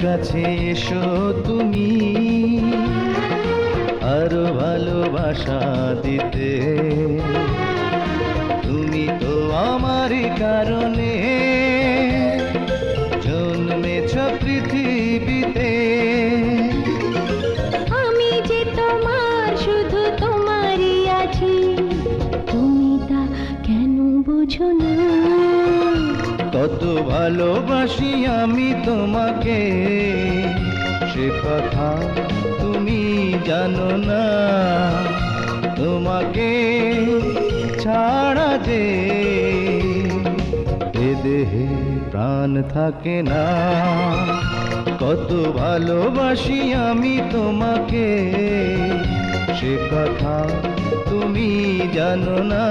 কাছে এসো তুমি, আরো ভালোবাসা দিতে। তুমি তো আমার কারণে জন্মেছ পৃথিবীতে। আমি যে তোমার, শুধু তোমারই আছি, তুমি তা কেন বুঝো না? কত ভালোবাসি আমি তোমাকে, সে কথা তুমি জানো না। তোমাকে ছাড়া যে এ দেহে প্রাণ থাকে না। কত ভালোবাসি আমি তোমাকে, সে কথা তুমি জানো না।